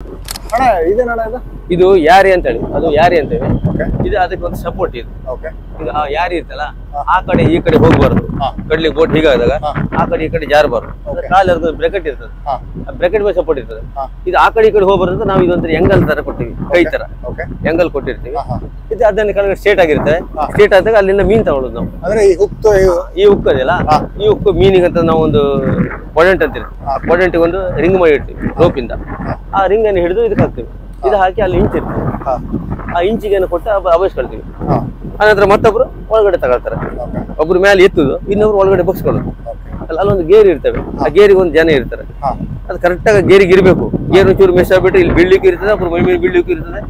ಅಣ್ಣ ಇದೇನಣ್ಣ ಇದು? ಇದು ಯಾರಿ ಅಂತ ಹೇಳಿ, ಅದು ಯಾರಿ ಅಂತೇವೆ. ಇದು ಅದಕ್ಕೆ ಒಂದು ಸಪೋರ್ಟ್ ಇದು. ಈಗ ಆ ಯಾರಿ ಇರ್ತಲ್ಲ, ಆ ಕಡೆ ಈ ಕಡೆ ಹೋಗ್ಬಾರ್ದು. ಕಡ್ಲಿಗೆ ಬೋಟ್ ಹೀಗಾದಾಗ ಆ ಕಡೆ ಈ ಕಡೆ ಜಾರಬಾರ್ದು. ಕಾಲ ಬ್ರೆಕೆಟ್ ಇರ್ತದೆ, ಆ ಬ್ರೆಕೆಟ್ ಮೇಲೆ ಸಪೋರ್ಟ್ ಇರ್ತದೆ. ಇದು ಆ ಕಡೆ ಈ ಕಡೆ ಹೋಗ್ಬಾರ್ದು. ನಾವು ಇದೊಂಥರ ಎಂಗಲ್ ತರ ಕೊಟ್ಟಿವಿ, ಕೈ ತರ ಎಂಗಲ್ ಕೊಟ್ಟಿರ್ತೀವಿ. ಇದು ಅದನ್ನ ಕೆಳಗಡೆ ಸ್ಟ್ರೇಟ್ ಆಗಿರ್ತದೆ. ಸ್ಟ್ರೇಟ್ ಆದಾಗ ಅಲ್ಲಿಂದ ಮೀನ್ ತಗೊಳ್ಳೋದು ನಾವು. ಅಂದ್ರೆ ಈ ಹುಕ್ ಅದಲ್ಲ, ಈ ಹುಕ್ ಮೀನಿಗಂತ ನಾವು ಒಂದು ಪೊಡೆಂಟ್ ಅಂತೀವಿ. ಪೊಡೆಂಟ್ ಒಂದು ರಿಂಗ್ ಮಾಡಿ ಇಡ್ತೀವಿ ರೋಪಿಂದ. ಆ ರಿಂಗ್ ಅನ್ನು ಹಿಡಿದು ಇದಕ್ಕೆ ಹಾಕ್ತೀವಿ. ಇದು ಹಾಕಿ ಅಲ್ಲಿ ಇಂಚ್ ಇರ್ತದೆ, ಆ ಇಂಚಿಗೆ ಕೊಟ್ಟು ಅಬಸ್ಕೊಳ್ತೀವಿ. ಆನಂತರ ಮತ್ತೊಬ್ರು ಒಳಗಡೆ ತಗೊಳ್ತಾರೆ. ಒಬ್ರು ಮೇಲೆ ಎತ್ತುದು, ಇನ್ನೊಬ್ರು ಒಳಗಡೆ ಬಗ್ಸ್ಕೊಳ್ಳೋದು. ಅಲ್ಲೊಂದು ಗೇರ್ ಇರ್ತವೆ, ಆ ಗೇರಿಗೆ ಒಂದು ಜನ ಇರ್ತಾರೆ. ಅದು ಕರೆಕ್ಟ್ ಆಗಿ ಗೇರಿಗೆ ಇರಬೇಕು. ಗೇರ್ ಒಂಚೂರು ಮಿಸ್ ಆಗ್ಬಿಟ್ಟು ಇಲ್ಲಿ ಬೀಳ್ಲಿಕ್ಕೆ ಇರ್ತದೆ, ಅப்புறம் ಮೈ ಮೇಲೆ ಬೀಳ್ಲಿಕ್ಕೆ ಇರ್ತದೆ,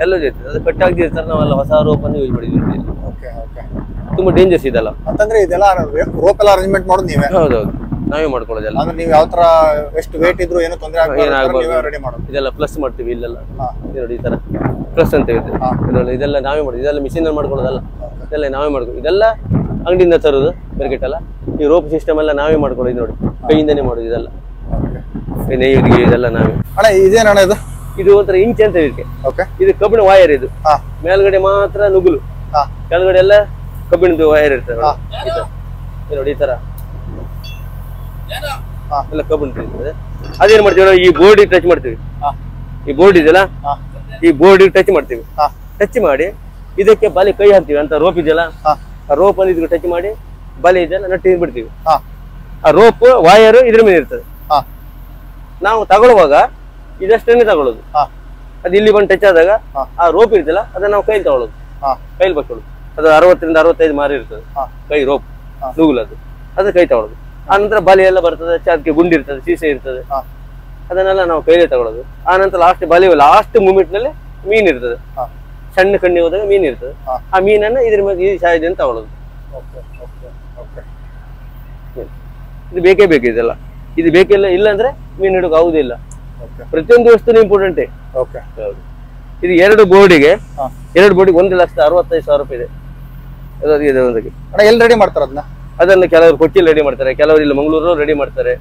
ಎಲ್ಲದೂ ಇರ್ತದೆ. ಅದು ಕಟ್ಟಾಗಿ ಇರ್ತಾರೆ. ನಾವೆಲ್ಲ ಹೊಸ ರೋಪನ್ನು ಯೂಸ್ ಮಾಡಿದ್ವಿ. ತುಂಬಾ ಡೇಂಜರ್ಸ್ ಇದೆಲ್ಲ. ಅಂತಂದ್ರೆ ಇದೆಲ್ಲ ರೋಪ್ ಎಲ್ಲ ಅರೇಂಜ್ಮೆಂಟ್ ಮಾಡೋದು ನೀವೇ? ಹೌದೌದು, ನಾವೇ ಮಾಡ್ಕೊಳ್ಳೋದೆಲ್ಲ. ಅಂದ್ರೆ ನೀವು ಯಾವ ತರ ಎಷ್ಟು ವೇಟ್ ಇದ್ರು ಏನು ತೊಂದರೆ ಆಗಬಾರ್ದು ರೆಡಿ ಮಾಡೋದು. ಇದೆಲ್ಲ ಪ್ಲಸ್ ಮಾಡ್ತೀವಿ ಇಲ್ಲೆಲ್ಲ. ನೋಡಿ ಈ ತರ ಪ್ಲಸ್ ಅಂತ ಇರುತ್ತೆ. ಇದೆಲ್ಲ ನಾವೇ ಮಾಡೋದು. ಇದೆಲ್ಲ ಮಿಷಿನ್ ಅಲ್ಲಿ ಮಾಡ್ಕೊಳ್ಳೋದಲ್ಲ, ಇದೆಲ್ಲ ನಾವೇ ಮಾಡ್ಕೊಳ್ಳೋದು. ಇದೆಲ್ಲ ಅಂಗಡಿಯಿಂದ ತರೋದು ಬ್ರೆಕೆಟ್ ಎಲ್ಲ. ಈ ರೋಪ್ ಸಿಸ್ಟಮ್ ಎಲ್ಲ ನಾವೇ ಮಾಡ್ಕೊಳ್ಳೋದು. ನೋಡಿ ಕೈಯಿಂದನೇ ಮಾಡೋದು ಇದೆಲ್ಲ. ನೇಯ್ಗೆ ಇದೆಲ್ಲ ನಾವೇ. ಅಣ್ಣ ಇದೇನಣ್ಣ ಇದು? ಇದು ಒಂಥರ ಇಂಚ್ ಅಂತ ಇದಕ್ಕೆ. ಇದು ಕಬ್ಬಿಣ ವಾಯರ್. ಇದು ಮೇಲ್ಗಡೆ ಮಾತ್ರ ನುಗ್ಗುಲು, ಕೆಳಗಡೆ ಎಲ್ಲ ಕಬ್ಬಿಣದ ವೈರ್ ಇರ್ತದೆ. ನೋಡಿ ಈ ತರ ಎಲ್ಲ ಕಬ್ಬಿಣ ಇರ್ತದೆ. ಅದೇನ್ ಮಾಡ್ತೀವಿ ನಾವು, ಈ ಬೋರ್ಡ್ ಟಚ್ ಮಾಡ್ತೀವಿ. ಈ ಬೋರ್ಡ್ ಇದೆಯಲ್ಲ, ಈ ಬೋರ್ಡ್ ಟಚ್ ಮಾಡ್ತೀವಿ. ಟಚ್ ಮಾಡಿ ಇದಕ್ಕೆ ಬಲೆ ಕೈ ಹಾಕ್ತಿವಿ ಅಂತ. ರೋಪ್ ಇದೆಯಲ್ಲ, ಆ ರೋಪ್ ಅಲ್ಲಿ ಇದಕ್ಕೆ ಟಚ್ ಮಾಡಿ ಬಲೆ ಇದೆಲ್ಲ ನಟ್ಟಿ ಬಿಡ್ತೀವಿ. ಆ ರೋಪ್ ವಾಯರ್ ಇದ್ರ ಮೇಲೆ ಇರ್ತದೆ. ನಾವು ತಗೊಳ್ಳುವಾಗ ಇದಷ್ಟನ್ನೇ ತಗೊಳ್ಳೋದು. ಅದು ಇಲ್ಲಿ ಬಂದು ಟಚ್ ಆದಾಗ ಆ ರೋಪ್ ಇರ್ತಲ್ಲ, ಅದನ್ನ ನಾವು ಕೈಲಿ ತಗೊಳ್ಳೋದು, ಕೈಲಿ ಬಕ್ಕೊಳ್ಳೋದು. ಅದು 60 ರಿಂದ 65 ಮಾರಿ ಇರ್ತದೆ ಕೈ ರೋಪ್ ನೂಗುಲದು. ಅದು ಕೈ ತಗೊಳ್ಳೋದು. ಆ ನಂತರ ಬಲೆ ಎಲ್ಲ ಬರ್ತದೆ, ಅದಕ್ಕೆ ಗುಂಡಿ ಇರ್ತದೆ, ಸೀಸೆ ಇರ್ತದೆ. ಅದನ್ನೆಲ್ಲ ನಾವು ಕೈಲೇ ತಗೊಳ್ಳೋದು. ಆ ನಂತರ ಲಾಸ್ಟ್ ಬಲೆ ಲಾಸ್ಟ್ ಮೂಮೆಂಟ್ ನಲ್ಲಿ ಮೀನ್ ಇರ್ತದೆ. ಸಣ್ಣ ಕಣ್ಣಿ ಹೋದಾಗ ಮೀನ್ ಇರ್ತದೆ. ಆ ಮೀನನ್ನ ಇದ್ರ ಮೇಲೆ ಈ ಸಹಾಯದಿಂದ ತಗೊಳ್ಳೋದು. ಇದು ಬೇಕೇ ಬೇಕು ಇದೆಲ್ಲ. ಇದು ಬೇಕಿಲ್ಲ, ಇಲ್ಲ ಅಂದ್ರೆ ಮೀನ್ ಹಿಡೋಕೆ ಆಗುದಿಲ್ಲ. ಪ್ರತಿಯೊಂದು ವಸ್ತುನು ಇಂಪಾರ್ಟೆಂಟ್. ಇದು ಎರಡು ಬೋರ್ಡಿಗೆ 1,65,000 ರೂಪಾಯಿ ಇದೆ. ಎಲ್ಲಿ ರೆಡಿ ಮಾಡ್ತಾರೆ ಅದನ್ನ? ಅದನ್ನ ಕೆಲವರು ಕೊಚ್ಚಿಲ್ ರೆಡಿ ಮಾಡ್ತಾರೆ, ಕೆಲವರು ಇಲ್ಲಿ ಮಂಗಳೂರು ರೆಡಿ ಮಾಡ್ತಾರೆ,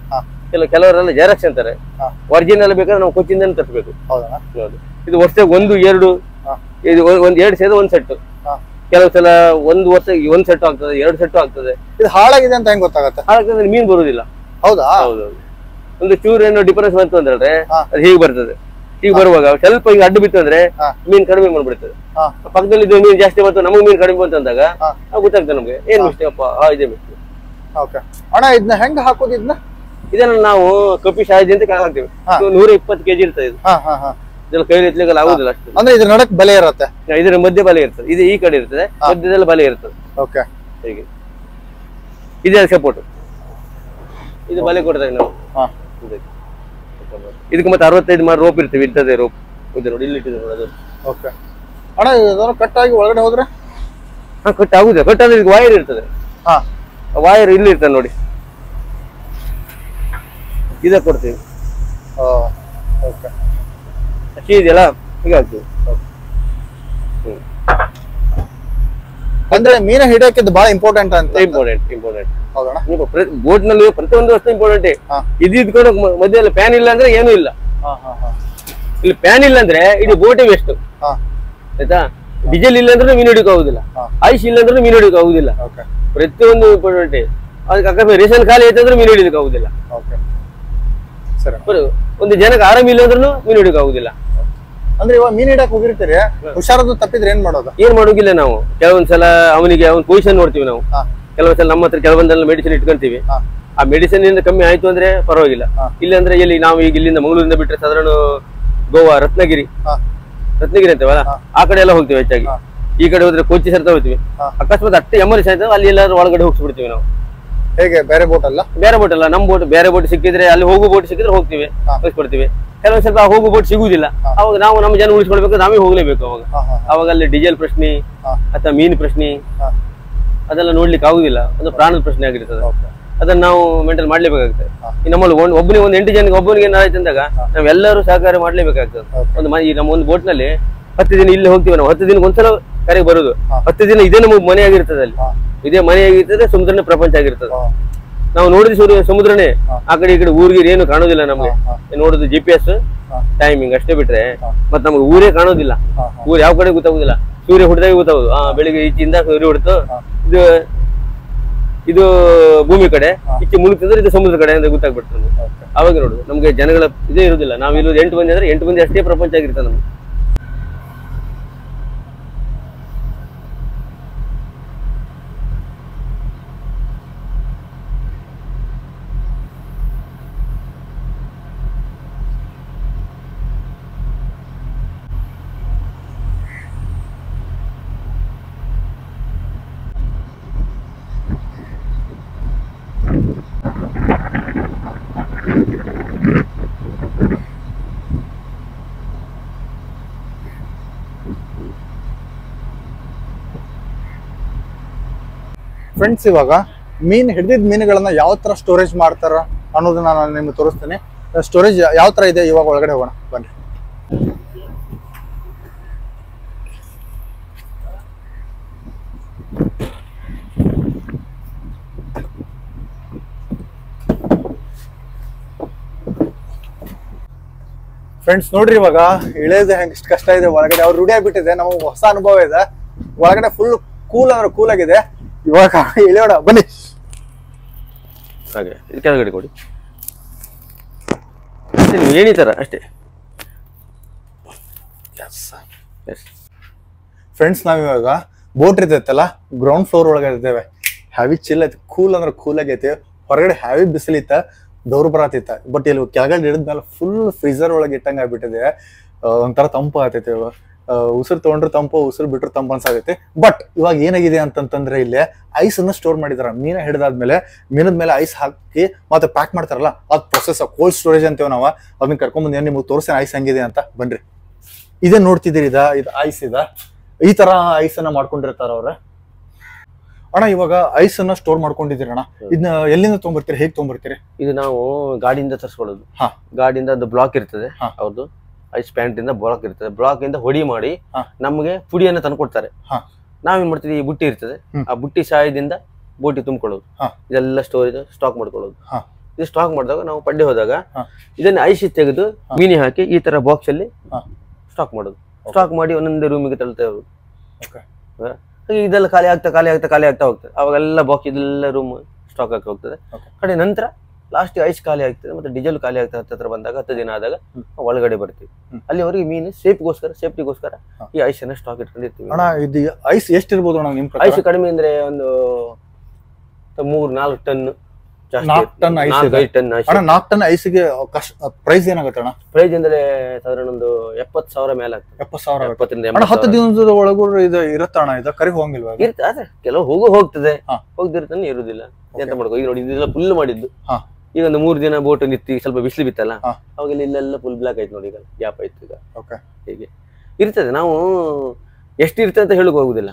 ಕೆಲವರೆಲ್ಲ ಜೆರಾಕ್ಸ್ ಅಂತಾರೆ. ಒರಿಜಿನಲ್ ಬೇಕಾದ್ರೆ ನಾವು ಕೊಚ್ಚಿಂದ ತರಿಸಬೇಕು. ಇದು ವರ್ಷಕ್ಕೆ 1-2 ಇದು ಒಂದ್ 2 ಸೇದ ಒಂದ್ ಸೆಟ್. ಕೆಲವು ಸಲ ಒಂದು ವರ್ಷ 1 ಸೆಟ್ ಆಗ್ತದೆ, 2 ಸೆಟ್ ಆಗ್ತದೆ. ಇದು ಹಾಳಾಗಿದೆ ಅಂತ ಹೆಂಗ್ ಗೊತ್ತಾಗುತ್ತೆ? ಹಾಳಾಗ್ತದೆ, ಮೀನ್ ಬರುದಿಲ್ಲ. ಹೌದಾ? ಹೌದೌದು. ಒಂದು ಚೂರು ಏನೋ ಡಿಫರೆನ್ಸ್ ಬಂತು ಅಂದ್ರೆ ಅದು ಹೀಗೆ ಬರ್ತದೆ. ಹೀಗೆ ಬರುವಾಗ ಸ್ವಲ್ಪ ಈಗ ಅಡ್ಡು ಬಿತ್ತು ಅಂದ್ರೆ ಮೀನ್ ಕಡಿಮೆ ಮಾಡ್ಬಿಡ್ತದೆ. ಪಕ್ಕದಲ್ಲಿ ಇದು ಮೀನ್ ಜಾಸ್ತಿ ಬಂತು, ನಮಗ್ ಮೀನ್ ಕಡಿಮೆ ಬಂತು ಅಂದಾಗ ಗೊತ್ತಾಗ್ತದೆ ನಮ್ಗೆ ಏನ್ ಮಿಸ್ಟೇಕ್ ಅಪ್ಪ, ಇದೇ ಮಿಸ್ಟೇಕ್. ಅಣ್ಣ ಇದನ್ನ ಹೆಂಗ್ ಹಾಕೋದು? ಇದನ್ನ ನಾವು ಕಪ್ಪಿ ಶಾಯಿಜಿ ಅಂತ ಹಾಕ್ತೀವಿ. 120 kg ಇರ್ತದೆ ಇದು. ಇದೆಲ್ಲ ಕೈಲಿ ಎತ್ತಲಿಕ್ಕೆ ಆಗುದಿಲ್ಲ ಅಷ್ಟು. ಅಂದ್ರೆ ಇದ್ರ ನಡಕ್ ಬಲೆ ಇರುತ್ತೆ, ಇದರ ಮಧ್ಯೆ ಬಲೆ ಇರ್ತದೆ. ಇದು ಈ ಕಡೆ ಇರ್ತದೆ, ಮಧ್ಯದಲ್ಲಿ ಬಲೆ ಇರ್ತದೆ. ಹೀಗೆ ಇದೇ ಸಪೋರ್ಟ್. ಇದು ಬಲೆ ಕೊಡ್ತೇವೆ ನಾವು ಇದಕ್ಕೆ. ಮತ್ತೆ 65 ಮಾರು ರೋಪ್ ಇರ್ತೀವಿ. ಇಂಥದ್ದೇ ರೋಪ್ ಇದೆ ನೋಡಿ, ಇಲ್ಲಿ ಇಟ್ಟಿದೆ ನೋಡಿ ಅದು. ಅಣ್ಣ ಇದನ್ನ ಕಟ್ ಆಗಿ ಒಳಗಡೆ ಹೋದ್ರೆ ಕಟ್ ಆಗುದಿಲ್ಲ. ಕಟ್ ಆದ್ರೆ ಇದಕ್ಕೆ ವಾಯರ್ ಇರ್ತದೆ. ವಾಯರ್ ಇಲ್ಲಿ ಇರ್ತದೆ ನೋಡಿ, ಇದ ಕೊಡ್ತೀವಿ. ಅಕ್ಕಿ ಇದೆಯಲ್ಲ, ಹೀಗೆ ಹಾಕ್ತೀವಿ. ಅಂದ್ರೆ ಮೀನ ಹಿಡಿಯೋಕೆ ಬಹಳ ಇಂಪಾರ್ಟೆಂಟ್ ಅಂತ. ಇಂಪಾರ್ಟೆಂಟ್ ಬೋಟ್ ನಲ್ಲಿ ಪ್ರತಿಯೊಂದು ವಸ್ತು ಇಂಪಾರ್ಟೆಂಟ್. ಇದ್ಕೊಂಡು ಮಧ್ಯದಲ್ಲಿ ಫ್ಯಾನ್ ಇಲ್ಲ ಅಂದ್ರೆ ಏನೂ ಇಲ್ಲ. ಇಲ್ಲಿ ಫ್ಯಾನ್ ಇಲ್ಲ ಅಂದ್ರೆ ಇಡೀ ಬೋಟೇ ವೇಸ್ಟ್ ಆಯ್ತಾ. ಡೀಸೆಲ್ ಇಲ್ಲ ಅಂದ್ರೆ ಮೀನು ಹಿಡಿಯೋಕೆ ಆಗುದಿಲ್ಲ, ಐಸ್ ಇಲ್ಲ ಅಂದ್ರೆ ಮೀನು ಹಿಡಿಯೋಕೆ ಆಗುದಿಲ್ಲ. ಪ್ರತಿಯೊಂದು ಇಂಪಾರ್ಟೆಂಟ್. ಅದಕ್ಕೆ ಅಕಸ್ಮಾತ್ ರೇಷನ್ ಖಾಲಿ ಆಯ್ತು ಅಂದ್ರೆ ಮೀನು ಹಿಡಿಯೋಕೆ ಆಗುದಿಲ್ಲ. ಒಂದು ಜನಕ್ಕೆ ಆರಾಮ ಇಲ್ಲ ಅಂದ್ರೂ ಮೀನು ಹಿಡಿಯೋಕೆ ಆಗುದಿಲ್ಲ. ಅಂದ್ರೆ ಇವಾಗ ಮೀನ್ ಹಿಡಕ್ ಹೋಗಿರ್ತೀರಿ, ಹುಷಾರದು ತಪ್ಪಿದ್ರೆ ಏನ್ ಮಾಡೋದು? ಏನ್ ಮಾಡೋಗಿಲ್ಲ ನಾವು. ಕೆಲವೊಂದ್ಸಲ ಅವನಿಗೆ ಅವ್ನ ಪೊಸಿಷನ್ ನೋಡ್ತೀವಿ ನಾವು. ಕೆಲವೊಂದ್ಸಲ ನಮ್ಮ ಹತ್ರ ಕೆಲವೊಂದೆಲ್ಲ ಮೆಡಿಸಿನ್ ಇಟ್ಕೊಂತೀವಿ. ಆ ಮೆಡಿಸಿನ್ ಇಂದ ಕಮ್ಮಿ ಆಯ್ತು ಅಂದ್ರೆ ಪರವಾಗಿಲ್ಲ. ಇಲ್ಲ ಅಂದ್ರೆ ಇಲ್ಲಿ ನಾವು ಈಗ ಇಲ್ಲಿಂದ ಮಂಗಳೂರಿಂದ ಬಿಟ್ರೆ ಸಾಧಾರಣ ಗೋವಾ, ರತ್ನಗಿರಿ ಅಂತೇವಲ್ಲ, ಆ ಕಡೆ ಎಲ್ಲ ಹೋಗ್ತೀವಿ ಹೆಚ್ಚಾಗಿ. ಈ ಕಡೆ ಹೋದ್ರೆ ಕೊಚ್ಚಿ ಸರ್ತಾ ಹೋಗ್ತೀವಿ. ಅಕಸ್ಮಾತ್ ಅಷ್ಟೇ ಎಮರ್ಜೆನ್ಸಿ ಆಯ್ತು ಅಲ್ಲಿ ಎಲ್ಲಾದ್ರೂ ಒಳಗಡೆ ಹೋಗ್ಬಿಡ್ತೀವಿ ನಾವು. ಹೇಗೆ ಬೇರೆ ಬೋಟ್ ಅಲ್ಲ? ಬೇರೆ ಬೋಟ್ ಅಲ್ಲ, ನಮ್ ಬೋಟ್. ಬೇರೆ ಬೋಟ್ ಸಿಕ್ಕಿದ್ರೆ, ಅಲ್ಲಿ ಹೋಗು ಬೋಟ್ ಸಿಕ್ಕಿದ್ರೆ ಹೋಗ್ತೀವಿ, ಹೋಗ್ಬಿಡ್ತೀವಿ. ಕೆಲವೊಂದ್ ಸ್ವಲ್ಪ ಹೋಗು ಬೋಟ್ ಸಿಗುದಿಲ್ಲ, ಅವಾಗ ನಾವು ನಮ್ಮ ಜನ ಉಳಿಸ್ಕೊಳ್ಬೇಕು, ನಾವೇ ಹೋಗ್ಲೇಬೇಕು. ಅವಾಗ ಅಲ್ಲಿ ಡೀಸೆಲ್ ಪ್ರಶ್ನೆ ಅಥವಾ ಮೀನ್ ಪ್ರಶ್ನೆ ಅದೆಲ್ಲ ನೋಡ್ಲಿಕ್ಕೆ ಆಗುದಿಲ್ಲ. ಒಂದು ಪ್ರಾಣದ ಪ್ರಶ್ನೆ ಆಗಿರ್ತದೆ. ಅದನ್ನ ನಾವು ಮೇಂಟೈನ್ ಮಾಡ್ಲೇಬೇಕಾಗ್ತದೆ. ನಮ್ಮಲ್ಲಿ ಒಬ್ಬನಿಗೆ 8 ಜನಕ್ಕೆ ಒಬ್ಬನಿಗೆ ಏನಾಯ್ತು ಅಂದಾಗ ನಾವೆಲ್ಲರೂ ಸಹಕಾರ ಮಾಡ್ಲೇಬೇಕಾಗ್ತದೆ. ನಮ್ಮ ಒಂದು ಬೋಟ್ ನಲ್ಲಿ 10 ದಿನ ಇಲ್ಲಿ ಹೋಗ್ತೀವಿ ನಾವು. 10 ದಿನಕ್ಕೆ ಒಂದ್ಸಲ ಕರೆಗೆ ಬರುದು. 10 ದಿನ ಇದೇ ನಮಗೆ ಮನೆ ಆಗಿರ್ತದೆ. ಅಲ್ಲಿ ಇದೇ ಮನೆ ಆಗಿರ್ತದೆ, ಸಮುದ್ರನೇ ಪ್ರಪಂಚ ಆಗಿರ್ತದೆ. ನಾವು ನೋಡಿದ ಸಮುದ್ರನೇ. ಆ ಕಡೆ ಈ ಕಡೆ ಊರಿಗೆ ಏನು ಕಾಣುದಿಲ್ಲ ನಮ್ಗೆ. ನೋಡುದು GPS ಟೈಮಿಂಗ್ ಅಷ್ಟೇ ಬಿಟ್ರೆ ಮತ್ತೆ ನಮ್ಗೆ ಊರೇ ಕಾಣೋದಿಲ್ಲ. ಊರ್ ಯಾವ ಕಡೆ ಗೊತ್ತಾಗುದಿಲ್ಲ. ಸೂರ್ಯ ಹುಟ್ಟಿದಾಗ ಗೊತ್ತಾಗುದು ಬೆಳಿಗ್ಗೆ ಈಚಿಂದ ಸೂರ್ಯ ಹುಡ್ತು ಇದು ಇದು ಭೂಮಿ ಕಡೆ, ಈಚೆ ಮುಳುಗ್ತಿದ್ರೆ ಇದು ಸಮುದ್ರ ಕಡೆ ಅಂತ ಗೊತ್ತಾಗ್ಬಿಡ್ತದೆ. ಅವಾಗ ನೋಡುದು ನಮ್ಗೆ ಜನಗಳ ಇದೇ ಇರುದಿಲ್ಲ. ನಾವ್ ಇರೋದು 8 ಮಂದಿ ಅಂದ್ರೆ 8 ಮಂದಿ ಅಷ್ಟೇ ಪ್ರಪಂಚ ಆಗಿರ್ತದೆ ನಮ್ಗೆ. ಫ್ರೆಂಡ್ಸ್, ಇವಾಗ ಮೀನ್ ಹಿಡಿದಿದ್ ಮೀನುಗಳನ್ನ ಯಾವ ತರ ಸ್ಟೋರೇಜ್ ಮಾಡ್ತಾರ ಅನ್ನೋದನ್ನ ನಾನು ನಿಮ್ಗೆ ತೋರಿಸ್ತೀನಿ. ಸ್ಟೋರೇಜ್ ಯಾವ ತರ ಇದೆ ಇವಾಗ ಒಳಗಡೆ ಹೋಗೋಣ ಬನ್ನಿ. ಫ್ರೆಂಡ್ಸ್ ನೋಡ್ರಿ, ಇವಾಗ ಇಳಿಯೋದು ಹೆಂಗ್ ಇಷ್ಟು ಕಷ್ಟ ಇದೆ. ಒಳಗಡೆ ಅವ್ರು ರೂಢಿ ಆಗ್ಬಿಟ್ಟಿದೆ, ನಮಗೆ ಹೊಸ ಅನುಭವ ಇದೆ. ಒಳಗಡೆ ಫುಲ್ ಕೂಲ್ ಅಂದ್ರೆ ಕೂಲ್ ಆಗಿದೆ. ಇವಾಗ ಇಳಿಯೋಣ ಬನ್ನಿ. ಹಾಗೆ ಇದು ಕೆಳಗಡೆ ಕೊಡಿ, ಏನಿತರ ಅಷ್ಟೇ. ಫ್ರೆಂಡ್ಸ್, ನಾವಿವಾಗ ಬೋಟ್ ಇರ್ತೈತಲ್ಲ ಗ್ರೌಂಡ್ ಫ್ಲೋರ್ ಒಳಗಡೆ ಇದ್ದೇವೆ. ಹ್ಯಾವಿ ಚಿಲ್ ಐತಿ, ಕೂಲ್ ಅಂದ್ರೆ ಕೂಲ್ ಆಗೈತಿ. ಹೊರಗಡೆ ಹ್ಯಾವಿ ಬಿಸಿಲಿತ್ತ, ದೌರ್ ಬರತ್ತಿತ್ತ. ಬಟ್ ಇಲ್ಲಿ ಕೆಳಗಡೆ ಇಳಿದ್ಮೇಲೆ ಫುಲ್ ಫ್ರೀಜರ್ ಒಳಗೆ ಇಟ್ಟಂಗ ಆಗ್ಬಿಟ್ಟಿದೆ. ಒಂಥರ ತಂಪು ಆಗ್ತೈತಿ. ಉಸಿರು ತಗೊಂಡ್ರೆ ತಂಪು, ಉಸಿರು ಬಿಟ್ರೆ ತಂಪು ಅನ್ಸಾಗೈತಿ. ಬಟ್ ಇವಾಗ ಏನಾಗಿದೆ ಅಂತಂತಂದ್ರೆ ಇಲ್ಲಿ ಐಸ್ ಅನ್ನ ಸ್ಟೋರ್ ಮಾಡಿದಾರ. ಮೀನ ಹಿಡಿದಾದ್ಮೇಲೆ ಮೀನದ ಮೇಲೆ ಐಸ್ ಹಾಕಿ ಮತ್ತೆ ಪ್ಯಾಕ್ ಮಾಡ್ತಾರಲ್ಲ, ಅದ್ ಪ್ರೊಸೆಸ್ ಕೋಲ್ಡ್ ಸ್ಟೋರೇಜ್ ಅಂತೇವ್ ನಾವ. ಅದನ್ನ ಕರ್ಕೊಂಡ್ ಬಂದ್ ನಿಮ್ಗೆ ತೋರಿಸ್ತೇನೆ ಐಸ್ ಹೆಂಗಿದೆ ಅಂತ. ಬನ್ರಿ, ಇದೇ ನೋಡ್ತಿದ್ದೀರಿ, ಇದು ಐಸ್ ಇದೆ. ಈ ತರ ಐಸ್ ಅನ್ನ ಮಾಡ್ಕೊಂಡಿರ್ತಾರ ಅವ್ರ. ಅಣ್ಣ, ಇವಾಗ ಐಸ್ ಅನ್ನ ಸ್ಟೋರ್ ಮಾಡ್ಕೊಂಡಿದ್ದೀರಿ ಅಣ್ಣ, ಇದನ್ನ ಎಲ್ಲಿಂದ ತೊಗೊಂಡ್ಬರ್ತೀರಿ, ಹೇಗ್ ತೊಗೊಂಡ್ಬರ್ತೀರಿ? ಇದು ನಾವು ಗಾಡಿಯಿಂದ ತರಿಸ್ಕೊಳ್ಳೋದು. ಗಾಡಿಯಿಂದ ಅದು ಬ್ಲಾಕ್ ಇರ್ತದೆ ಅವ್ರದ್ದು, ಐಸ್ ಪ್ಯಾಂಟ್ ಇಂದ ಬ್ಲಾಕ್ ಇರ್ತದೆ. ಬ್ಲಾಕ್ ಇಂದ ಹೊಡಿ ಮಾಡಿ ನಮ್ಗೆ ಪುಡಿಯನ್ನ ತಂದು ಕೊಡ್ತಾರೆ. ನಾವೇನ್ ಮಾಡ್ತೀವಿ, ಈ ಬುಟ್ಟಿ ಇರ್ತದೆ, ಆ ಬುಟ್ಟಿ ಸಹಾಯದಿಂದ ಬೋಟಿ ತುಂಬಿಕೊಳ್ಳೋದು. ಇದೆಲ್ಲ ಸ್ಟೋರೇಜ್ ಸ್ಟಾಕ್ ಮಾಡ್ಕೊಳ್ಳೋದು. ಇದು ಸ್ಟಾಕ್ ಮಾಡಿದಾಗ ನಾವು ಪಡ್ಡೆ ಹೋದಾಗ ಇದನ್ನ ಐಸ್ ತೆಗೆದು ಮೀನಿ ಹಾಕಿ ಈ ತರ ಬಾಕ್ಸ್ ಅಲ್ಲಿ ಸ್ಟಾಕ್ ಮಾಡೋದು. ಸ್ಟಾಕ್ ಮಾಡಿ ಒಂದೊಂದೇ ರೂಮಿಗೆ ತಳ್ತಾ ಇರೋದು. ಇದೆಲ್ಲ ಖಾಲಿ ಆಗ್ತಾ ಹೋಗ್ತದೆ. ಅವಾಗೆಲ್ಲ ಬಾಕ್ಸ್ ಇದೆಲ್ಲ ರೂಮ್ ಸ್ಟಾಕ್ ಆಗಿ ಹೋಗ್ತದೆ. ಕಡೆ ನಂತರ ಲಾಸ್ಟ್ ಐಸ್ ಖಾಲಿ ಆಗ್ತದೆ, ಮತ್ತೆ ಡೀಸೆಲ್ ಖಾಲಿ ಆಗ್ತದೆ. ಹತ್ತಿರ ಬಂದಾಗ 10 ದಿನ ಆದಾಗ ಒಳಗಡೆ ಬರ್ತೀವಿ. ಅಲ್ಲಿವರೆಗೆ ಮೀನು ಸೇಫ್ಟಿಗೋಸ್ಕರ ಈ ಐಸ್ ಅನ್ನ ಸ್ಟಾಕ್ ಇಟ್ಕೊಂಡಿರ್ತೀವಿ. ಅಣ್ಣ, ಇದು ಐಸ್ ಎಷ್ಟಿರ್ಬೋದು ಅಣ್ಣ ನಿಮ್ ಪ್ರಕಾರ? ಐಸ್ ಕಡಿಮೆ ಅಂದ್ರೆ ಒಂದು 3-4 ಟನ್. 4 ಟನ್ ಐಸ್ ಇದೆ. 5 ಟನ್ ಐಸ್. ಅಣ್ಣ, 4 ಟನ್ ಐಸ್ಗೆ ಪ್ರೈಸ್ ಏನಾಗುತ್ತೆ ಅಣ್ಣ? ಪ್ರೈಸ್ ಅಂದ್ರೆ ಸಾಧಾರಣ ಒಂದು 70,000 ಮೇಲೆ ಆಗ್ತದೆ. 70,000. 70,000 ಅಣ್ಣ, 10 ದಿನದ ಒಳಗೂ ಇದು ಇರುತ್ತ ಅಣ್ಣ? ಇದು ಕರಿ ಹೋಗಂಗಿಲ್ವಾ? ಇರ್ತದೆ, ಕೆಲವು ಹೋಗ್ತದೆ, ಹೋಗ್ದಿರ್ತಾನೆ ಇರುದಿಲ್ಲ. ಎಂತ ಮಾಡ್ಕೋ, ಈಗ ನೋಡಿ ಇದೆಲ್ಲ ಫುಲ್ ಮಾಡಿದ್ದು. ಈಗ ಒಂದು 3 ದಿನ ಬೋಟ್ ನಿಂತಿ ಸ್ವಲ್ಪ ಬಿಸಿಲು ಬಿತ್ತಲ್ಲ, ಅವಾಗ ಇಲ್ಲೆಲ್ಲ ಫುಲ್ ಬ್ಲಾಕ್ ಆಯ್ತು ನೋಡಿ. ಈಗ ಗ್ಯಾಪ್ ಆಯ್ತು. ಈಗ ಹೀಗೆ ಇರ್ತದೆ. ನಾವು ಎಷ್ಟಿರ್ತದೆ ಅಂತ ಹೇಳಕ್ ಹೋಗುದಿಲ್ಲ,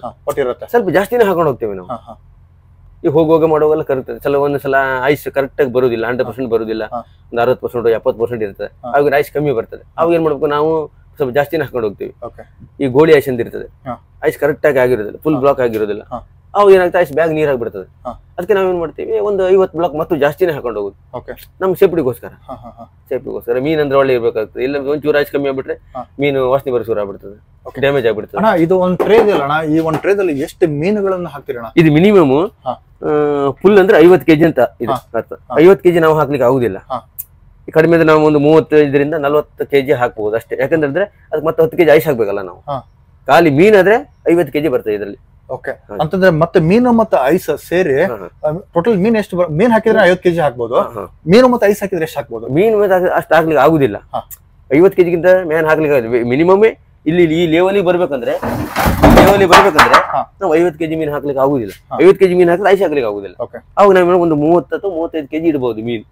ಸ್ವಲ್ಪ ಜಾಸ್ತಿನೇ ಹಾಕೊಂಡು ಹೋಗ್ತೇವೆ ನಾವು. ಈಗ ಹೋಗುವಾಗ ಮಾಡುವಾಗೆಲ್ಲ ಕರುತ್ತದೆ. ಒಂದ್ಸಲ ಐಸ್ ಕರೆಕ್ಟ್ ಆಗಿ ಬರುದಿಲ್ಲ, 100% ಬರುದಿಲ್ಲ. ಒಂದು 60%, 70% ಇರ್ತದೆ. ಅವಾಗ ಐಸ್ ಕಮ್ಮಿ ಬರ್ತದೆ. ಅವಾಗ ಏನ್ ಮಾಡ್ಬೇಕು, ನಾವು ಸ್ವಲ್ಪ ಜಾಸ್ತಿನೇ ಹಾಕೊಂಡು ಹೋಗ್ತೀವಿ. ಈ ಗೋಳಿ ಐಸ್ ಅಂತ ಇರ್ತದೆ, ಐಸ್ ಕರೆಕ್ಟ್ ಆಗಿ ಆಗಿರೋದಿಲ್ಲ, ಫುಲ್ ಬ್ಲಾಕ್ ಆಗಿರೋದಿಲ್ಲ. ಅವಾಗ ಏನಾಗ್ತದೆ, ಐಸ್ ಬ್ಯಾಗ್ ನೀರ್ ಆಗಿಬಿಡ್ತದೆ. ಅದಕ್ಕೆ ನಾವೇನ್ ಮಾಡ್ತೀವಿ, ಒಂದು 50 ಬ್ಲಾಕ್ ಮತ್ತು ಜಾಸ್ತಿನೇ ಹಾಕೊಂಡು ಹೋಗುದು. ನಮ್ಗೆ ಸೇಫ್ಟಿಗೋಸ್ಕರ. ಮೀನ್ ಅಂದ್ರೆ ಒಳ್ಳೆ ಇರ್ಬೇಕಾಗ್ತದೆ. ಇಲ್ಲ ಒಂಚೂರು ಐಸ್ ಕಮ್ಮಿ ಆಗ್ಬಿಟ್ರೆ ಮೀನು ವಾಸನೆ ಬರೋ ಶುರು ಆಗ್ಬಿಡ್ತದೆ, ಡ್ಯಾಮೇಜ್ ಆಗ್ಬಿಡ್ತದೆ. ಇದು ಒಂದು ಟ್ರೇ ಇದೆಯಲ್ಲ ಅಣ್ಣ, ಈ ಒಂದು ಟ್ರೇದಲ್ಲಿ ಎಷ್ಟು ಮೀನುಗಳನ್ನ ಹಾಕ್ತೀರಣ್ಣ? ಇದು ಮಿನಿಮಮ್ ಫುಲ್ ಅಂದ್ರೆ 50 kg ಅಂತ ಇದೆ. 50 kg ನಾವು ಹಾಕ್ಲಿಕ್ಕೆ ಆಗುದಿಲ್ಲ. ಕಡಿಮೆ ಅಂದ್ರೆ ನಾವು ಒಂದು 35ರಿಂದ 40 kg ಹಾಕ್ಬಹುದು ಅಷ್ಟೇ. ಯಾಕಂದ್ರೆ ಅದಕ್ಕೆ ಮತ್ತೆ 10 kg ಐಸ್ ಹಾಕ್ಬೇಕಲ್ಲ ನಾವು. ಖಾಲಿ ಮೀನಾದ್ರೆ 50 kg ಬರ್ತದೆ ಇದರಲ್ಲಿ. ಅಂತಂದ್ರೆ ಮತ್ತೆ ಮೀನು ಮತ್ತೆ ಐಸ್ ಸೇರಿ ಟೋಟಲ್ ಮೀನ್ ಎಷ್ಟು? ಮೀನ್ ಹಾಕಿದ್ರೆ 50 kg ಹಾಕ್ಬೋದು. ಮೀನು ಮತ್ತೆ ಐಸ್ ಹಾಕಿದ್ರೆ ಎಷ್ಟು ಹಾಕ್ಬೋದು? ಮೀನು ಅಷ್ಟು ಹಾಕ್ಲಿಕ್ಕೆ ಆಗುದಿಲ್ಲ. 50 kg ಗಿಂತ ಮೇನ್ ಹಾಕ್ಲಿಕ್ಕೆ ಆಗುದಿಲ್ಲ. ಮಿನಿಮಮ್ ಇಲ್ಲಿ ಈ ಲೆವೆಲಿಗೆ ಬರ್ಬೇಕಂದ್ರೆ ನಾವು 50 kg ಮೀನು ಹಾಕ್ಲಿಕ್ಕೆ ಆಗುದಿಲ್ಲ. 50 kg ಮೀನು ಹಾಕಿದ್ರೆ ಐಸ್ ಹಾಕ್ಲಿಕ್ಕೆ ಆಗುದಿಲ್ಲ. ಅವಾಗ ನಾವು ಒಂದು 30 ಅಥವಾ 35 kg ಇಡಬಹುದು ಮೀನು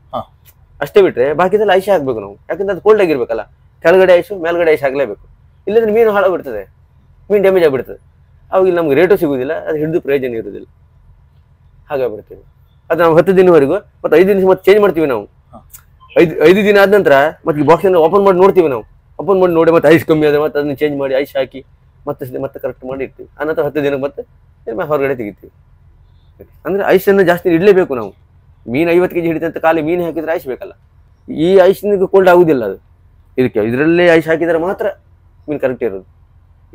ಅಷ್ಟೇ. ಬಿಟ್ರೆ ಬಾಕಿದೆಲ್ಲ ಐಸ್ ಹಾಕ್ಬೇಕು ನಾವು. ಯಾಕಂದ್ರೆ ಅದು ಕೋಲ್ಡ್ ಆಗಿರ್ಬೇಕಲ್ಲ. ಕೆಳಗಡೆ ಐಸು ಮೇಲ್ಗಡೆ ಐಸ್ ಹಾಕ್ಲೇಬೇಕು. ಇಲ್ಲಂದ್ರೆ ಮೀನು ಹಾಳಾಗ್ಬಿಡ್ತದೆ, ಮೀನು ಡ್ಯಾಮೇಜ್ ಆಗ್ಬಿಡ್ತದೆ. ಅವಾಗ ಇಲ್ಲಿ ನಮ್ಗೆ ರೇಟು ಸಿಗುದಿಲ್ಲ, ಅದು ಹಿಡಿದು ಪ್ರಯೋಜನ ಇರುದಿಲ್ಲ. ಹಾಗಾಗ್ಬಿಡ್ತೀವಿ. ಅದು ನಾವು 10 ದಿನವರೆಗೂ ಮತ್ತೆ 5 ದಿನ ಮತ್ತೆ ಚೇಂಜ್ ಮಾಡ್ತೀವಿ ನಾವು. 5 ದಿನ ಆದ ನಂತರ ಮತ್ತೆ ಬಾಕ್ಸ್ ಅನ್ನು ಓಪನ್ ಮಾಡಿ ನೋಡ್ತೀವಿ ನಾವು. ಓಪನ್ ಮಾಡಿ ನೋಡಿ ಮತ್ತೆ ಐಸ್ ಕಮ್ಮಿ ಆದ್ರೆ ಮತ್ತೆ ಅದನ್ನ ಚೇಂಜ್ ಮಾಡಿ ಐಸ್ ಹಾಕಿ ಮತ್ತೆ ಕರೆಕ್ಟ್ ಮಾಡಿ ಇರ್ತೀವಿ. ಆನಂತರ 10 ದಿನಕ್ಕೆ ಮತ್ತೆ ಹೊರಗಡೆ ತೆಗಿತೀವಿ. ಅಂದ್ರೆ ಐಸನ್ನು ಜಾಸ್ತಿ ಇಡಲೇಬೇಕು ನಾವು. ಮೀನು 50 kg ಹಿಡಿತಂತ ಖಾಲಿ ಮೀನು ಹಾಕಿದ್ರೆ ಐಸ್ ಬೇಕಲ್ಲ. ಈ ಐಸ್ನಿಗೆ ಕೋಲ್ಡ್ ಆಗುದಿಲ್ಲ, ಅದು ಇದಕ್ಕೆ ಇದರಲ್ಲೇ ಐಸ್ ಹಾಕಿದರೆ ಮಾತ್ರ ಮೀನು ಕರೆಕ್ಟ್ ಇರೋದು.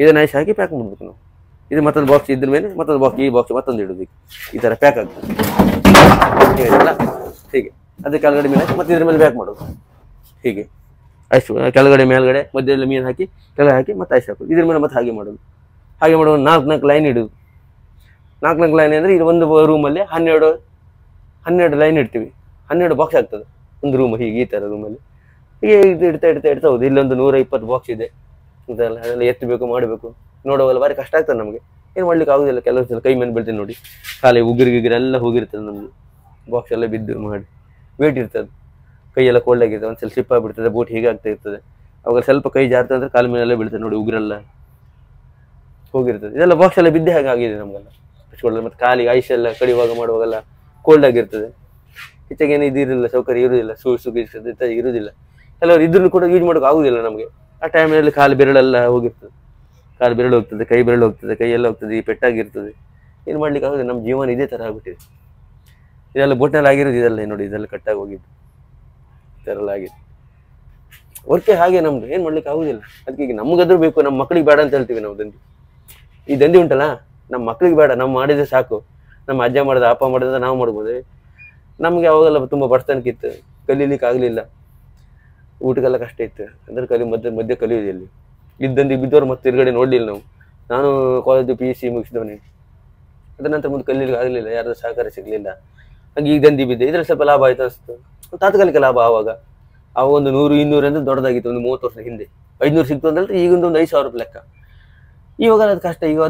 ಇದನ್ನು ಐಸ್ ಹಾಕಿ ಪ್ಯಾಕ್ ಮಾಡ್ಬೇಕು ನಾವು. ಇದು ಮತ್ತೊಂದು ಬಾಕ್ಸ್ ಇದ್ರ ಮೇಲೆ ಮತ್ತೊಂದು ಬಾಕ್ಸ್, ಈ ಬಾಕ್ಸ್ ಮತ್ತೊಂದು ಇಡೋದು ಈ ಥರ ಪ್ಯಾಕ್ ಆಗ್ತದೆ ಅಲ್ಲ ಹೀಗೆ. ಅದು ಕೆಳಗಡೆ ಮೇಲೆ ಮತ್ತೆ ಇದ್ರ ಮೇಲೆ ಪ್ಯಾಕ್ ಮಾಡೋದು ಹೀಗೆ. ಐಸ್ ಕೆಳಗಡೆ ಮೇಲ್ಗಡೆ ಮಧ್ಯದಲ್ಲಿ ಮೀನು ಹಾಕಿ ಕೆಳಗೆ ಹಾಕಿ ಮತ್ತೆ ಐಸ್ ಹಾಕೋದು. ಇದ್ರ ಮೇಲೆ ಮತ್ತೆ ಹಾಗೆ ಮಾಡೋದು. ಹಾಗೆ ಮಾಡುವ 4 ಲೈನ್ ಇಡೋದು. 4 ಲೈನ್ ಅಂದರೆ ಇದು ಒಂದು ರೂಮಲ್ಲಿ 12 ಲೈನ್ ಇಡ್ತೀವಿ. 12 ಬಾಕ್ಸ್ ಆಗ್ತದೆ ಒಂದು ರೂಮ್. ಹೀಗೆ ಈ ಥರ ರೂಮಲ್ಲಿ ಹೀಗೆ ಇದು ಇಡ್ತಾ ಹೋದು. ಇಲ್ಲೊಂದು 120 ಬಾಕ್ಸ್ ಇದೆ. ಇದೆಲ್ಲ ಅದೆಲ್ಲ ಎತ್ತಬೇಕು ಮಾಡಬೇಕು, ನೋಡುವಲ್ಲ ಭಾರಿ ಕಷ್ಟ ಆಗ್ತದೆ ನಮಗೆ. ಏನು ಮಾಡ್ಲಿಕ್ಕೆ ಆಗೋದಿಲ್ಲ. ಕೆಲವು ಸಲ ಕೈ ಮೇಲೆ ಬೀಳ್ತದೆ ನೋಡಿ, ಖಾಲಿ ಉಗುರಿಗಿಗಿರೆಲ್ಲ ಹೋಗಿರ್ತದೆ ನಮಗೆ. ಬಾಕ್ಸ್ ಎಲ್ಲ ಬಿದ್ದು ಮಾಡಿ ವೇಟ್ ಇರ್ತದೆ, ಕೈಯೆಲ್ಲ ಕೋಲ್ಡ್ ಆಗಿರ್ತದೆ. ಒಂದ್ಸಲ ಸ್ಲಿಪ್ ಆಗಿಬಿಡ್ತದೆ, ಬೋಟ್ ಹೀಗೆ ಆಗ್ತಾ ಇರ್ತದೆ. ಅವಾಗ ಸ್ವಲ್ಪ ಕೈ ಜಾರ್ತದೆ ಅಂದರೆ ಕಾಲ ಮೇಲೆಲ್ಲ ಬೀಳ್ತದೆ ನೋಡಿ, ಉಗುರೆಲ್ಲ ಹೋಗಿರ್ತದೆ. ಇದೆಲ್ಲ ಬಾಕ್ಸ್ ಎಲ್ಲ ಬಿದ್ದೆ ಹಾಗೆ ಆಗಿದೆ ನಮಗೆಲ್ಲ ಹಚ್ಕೊಳ್ಳೋದು. ಮತ್ತು ಕಾಲಿಗೆ ಐಸ್ ಎಲ್ಲ ಕಡಿಯುವಾಗ ಮಾಡುವಾಗೆಲ್ಲ ಕೋಲ್ಡ್ ಆಗಿರ್ತದೆ. ಹೆಚ್ಚಾಗೇನು ಇದಿರಲಿಲ್ಲ, ಸೌಕರ್ಯ ಇರುವುದಿಲ್ಲ, ಸೂಗಿರ್ತದೆ ಇರುವುದಿಲ್ಲ. ಕೆಲವರು ಇದ್ರೂ ಕೂಡ ಯೂಸ್ ಮಾಡೋಕೆ ಆಗುದಿಲ್ಲ ನಮಗೆ. ಆ ಟೈಮಲ್ಲಿ ಕಾಲು ಬೆರಳೆಲ್ಲ ಹೋಗಿರ್ತದೆ, ಕಾಲು ಬೆರಳು ಹೋಗ್ತದೆ, ಕೈ ಬೆರಳು ಹೋಗ್ತದೆ, ಕೈಯೆಲ್ಲ ಹೋಗ್ತದೆ, ಈ ಪೆಟ್ಟಾಗಿರ್ತದೆ. ಏನು ಮಾಡ್ಲಿಕ್ಕೆ ಆಗುದಿಲ್ಲ. ನಮ್ಮ ಜೀವನ ಇದೇ ಥರ ಆಗ್ಬಿಟ್ಟಿದೆ. ಇದೆಲ್ಲ ಬೋಟ್ನಲ್ಲಿ ಆಗಿರೋದು ಇದೆಲ್ಲ ನೋಡಿ, ಇದೆಲ್ಲ ಕಟ್ಟಾಗಿ ಹೋಗಿದ್ದು ಈ ಥರ ಎಲ್ಲ ಆಗಿದೆ. ವರ್ಕೆ ಹಾಗೆ ನಮ್ದು, ಏನು ಮಾಡ್ಲಿಕ್ಕೆ ಆಗುದಿಲ್ಲ. ಅದಕ್ಕೆ ಈಗ ನಮಗಾದ್ರೂ ಬೇಕು, ನಮ್ಮ ಮಕ್ಕಳಿಗೆ ಬೇಡ ಅಂತ ಹೇಳ್ತೀವಿ ನಾವು. ದಂಧೆ ಈ ದಂಧೆ ಉಂಟಲ್ಲ, ನಮ್ಮ ಮಕ್ಕಳಿಗೆ ಬೇಡ, ನಾವು ಮಾಡಿದ್ರೆ ಸಾಕು. ನಮ್ಮ ಅಜ್ಜ ಮಾಡಿದ ಅಪ್ಪ ಮಾಡಿದ್ರೆ ನಾವು ಮಾಡ್ಬೋದು. ನಮಗೆ ಅವಾಗೆಲ್ಲ ತುಂಬ ಬಡತನಕ್ಕಿತ್ತು, ಕಲೀಲಿಕ್ಕೆ ಆಗಲಿಲ್ಲ, ಊಟಕ್ಕೆಲ್ಲ ಕಷ್ಟ ಇತ್ತು. ಅಂದ್ರೆ ಮಧ್ಯೆ ಕಲಿಯೋದಿಲ್ಲ. ಇದ್ದಂದು ಬಿದ್ದವ್ರು ಮತ್ತೆ ತಿರುಗಡೆ ನೋಡಲಿಲ್ಲ ನಾವು. ನಾನು ಕಾಲೇಜು PUC ಮುಗಿಸಿದವನೇ. ಅದ್ರ ನಂತರ ಮುಂದೆ ಕಲೀಲಿಕ್ಕೆ ಆಗಲಿಲ್ಲ, ಯಾರಾದ್ರೂ ಸಹಕಾರ ಸಿಗಲಿಲ್ಲ. ಹಾಗೆ ಈಗ ದಂಧೆ ಬಿದ್ದೆ. ಇದ್ರಲ್ಲಿ ಸ್ವಲ್ಪ ಲಾಭ ಆಯ್ತು ಅನಿಸ್ತು, ತಾತ್ಕಾಲಿಕ ಲಾಭ. ಆವಾಗ ಒಂದು 100-200 ಅಂದ್ರೆ ದೊಡ್ಡದಾಗಿತ್ತು. ಒಂದು 30 ವರ್ಷದ ಹಿಂದೆ 500 ಸಿಕ್ತು ಅಂದ್ರೆ ಈಗೊಂದು 5,000 ರೂಪಾಯಿ ಲೆಕ್ಕ. ಇವಾಗ ಅದು ಕಷ್ಟ. ಈಗ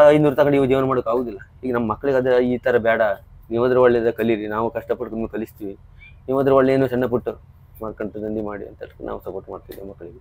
500 ತಗೊಂಡು ಇವಾಗ ಜೀವನ ಮಾಡೋಕೆ ಆಗುದಿಲ್ಲ. ಈಗ ನಮ್ಮ ಮಕ್ಕಳಿಗೆ ಅದೇ ಈ ಥರ ಬೇಡ, ನೀವಾದ್ರೆ ಒಳ್ಳೇದ ಕಲೀರಿ, ನಾವು ಕಷ್ಟಪಟ್ಟು ನಿಮ್ಗೆ ಕಲಿಸ್ತೀವಿ, ನೀವಾದ್ರೆ ಒಳ್ಳೆ ಏನು ಸಣ್ಣ ಪುಟ್ಟ ಮಾಡ್ಕೊಂಡು ದಂಧೆ ಮಾಡಿ ಅಂತ ನಾವು ಸಪೋರ್ಟ್ ಮಾಡ್ತೀವಿ ಮಕ್ಕಳಿಗೆ.